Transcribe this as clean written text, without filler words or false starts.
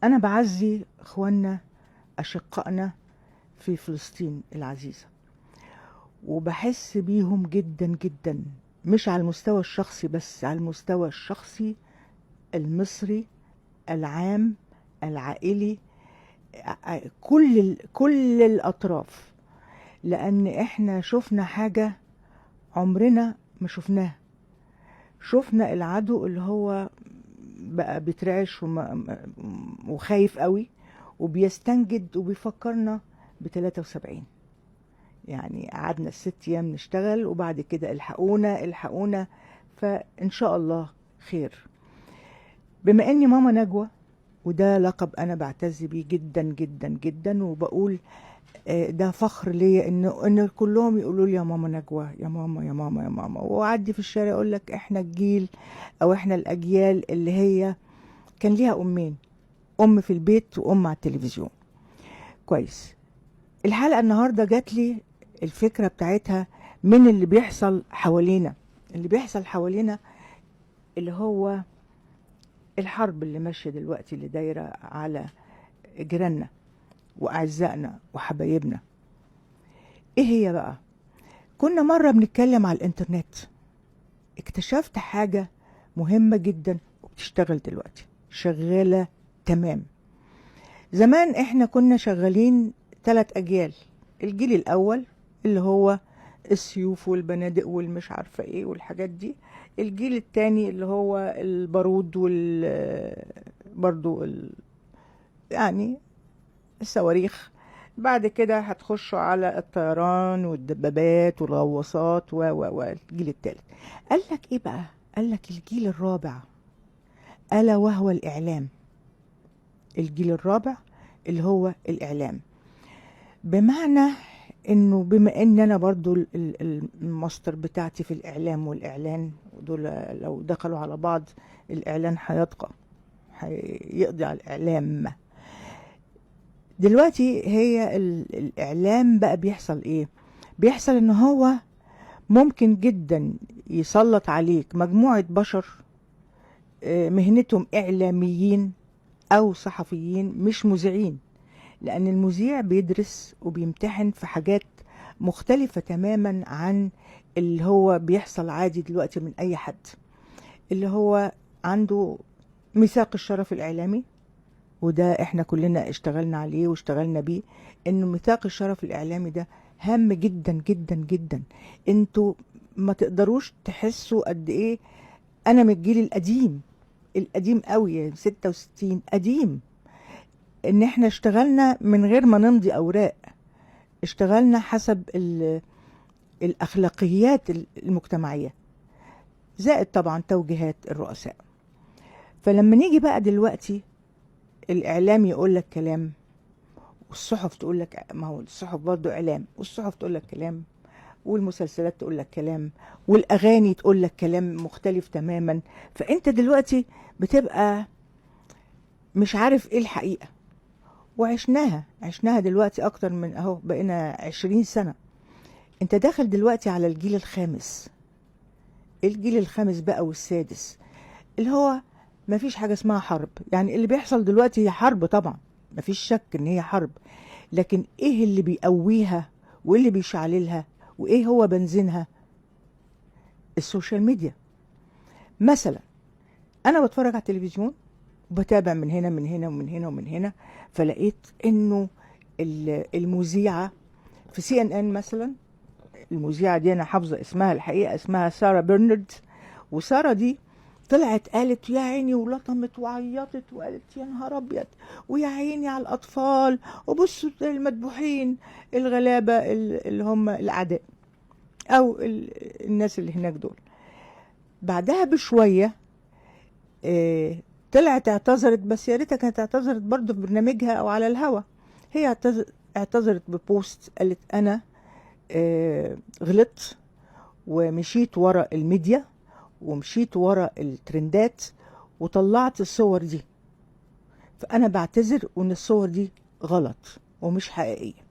أنا بعزي إخواننا أشقائنا في فلسطين العزيزة، وبحس بيهم جدا جدا، مش على المستوى الشخصي بس، على المستوى الشخصي المصري العام العائلي، كل الأطراف. لأن إحنا شفنا حاجة عمرنا ما شفناها. شفنا العدو اللي هو بقى بيترعش وخايف قوي وبيستنجد وبيفكرنا ب73. يعني قعدنا ال6 أيام نشتغل وبعد كده الحقونا الحقونا. فإن شاء الله خير. بما إني ماما نجوى، وده لقب أنا بعتز بيه جدا جدا جدا، وبقول ده فخر ليا ان كلهم يقولوا لي يا ماما نجوى، يا ماما يا ماما يا ماما. واعدي في الشارع اقول لك احنا الجيل، او احنا الاجيال اللي هي كان ليها امين، ام في البيت وام على التلفزيون. كويس. الحلقه النهارده جات لي الفكره بتاعتها من اللي بيحصل حوالينا. اللي بيحصل حوالينا اللي هو الحرب اللي ماشيه دلوقتي، اللي دايره على جيراننا واعزائنا وحبايبنا. ايه هي بقى؟ كنا مرة بنتكلم على الانترنت، اكتشفت حاجة مهمة جدا وبتشتغل دلوقتي، شغالة تمام. زمان احنا كنا شغالين 3 أجيال. الجيل الأول اللي هو السيوف والبنادق والمش عارفة ايه والحاجات دي. الجيل التاني اللي هو البارود يعني الصواريخ. بعد كده هتخشوا على الطيران والدبابات والغواصات والجيل الثالث. قال لك ايه بقى؟ قال لك الجيل الرابع، ألا وهو الإعلام. الجيل الرابع اللي هو الإعلام. بمعنى انه بما ان انا برضو الماستر بتاعتي في الإعلام والإعلان، ودول لو دخلوا على بعض الإعلان هيقضي على الإعلام. دلوقتي هي الإعلام بقى بيحصل ايه؟ بيحصل ان هو ممكن جدا يسلط عليك مجموعة بشر مهنتهم إعلاميين أو صحفيين، مش مذيعين. لأن المذيع بيدرس وبيمتحن في حاجات مختلفة تماما عن اللي هو بيحصل عادي دلوقتي من أي حد. اللي هو عنده ميثاق الشرف الإعلامي، وده احنا كلنا اشتغلنا عليه واشتغلنا بيه. انه ميثاق الشرف الاعلامي ده هام جدا جدا جدا. انتوا ما تقدروش تحسوا قد ايه انا من الجيل القديم، القديم قوي، يعني 66 قديم. ان احنا اشتغلنا من غير ما نمضي اوراق، اشتغلنا حسب الاخلاقيات المجتمعية، زائد طبعا توجيهات الرؤساء. فلما نيجي بقى دلوقتي الاعلام يقول لك كلام، والصحف تقول لك، ما هو الصحف برضه اعلام، والصحف تقول لك كلام، والمسلسلات تقول لك كلام، والاغاني تقول لك كلام مختلف تماما. فانت دلوقتي بتبقى مش عارف ايه الحقيقة. عشناها دلوقتي اكتر من اهو بقينا 20 سنة. انت داخل دلوقتي على الجيل الخامس. الجيل الخامس بقى والسادس، اللي هو مفيش حاجة اسمها حرب. يعني اللي بيحصل دلوقتي هي حرب طبعا، مفيش شك ان هي حرب، لكن ايه اللي بيقويها وايه اللي بيشعللها وايه هو بنزينها؟ السوشيال ميديا. مثلا انا بتفرج على التلفزيون وبتابع من هنا من هنا ومن هنا ومن هنا، فلقيت انه المذيعة في CNN مثلا، المذيعة دي انا حافظة اسمها الحقيقة، اسمها سارة برنارد. وسارة دي طلعت قالت يا عيني، ولطمت وعيطت وقالت يا نهار ابيض، ويا عيني على الاطفال، وبصوا المذبوحين الغلابه اللي هم الاعداء، او الناس اللي هناك دول. بعدها بشويه طلعت اعتذرت، بس يا ريتها كانت اعتذرت برضه في برنامجها او على الهوا. هي اعتذرت ببوست، قالت انا غلطت ومشيت ورا الميديا ومشيت ورا الترندات وطلعت الصور دي، فأنا بعتذر وإن الصور دي غلط ومش حقيقية.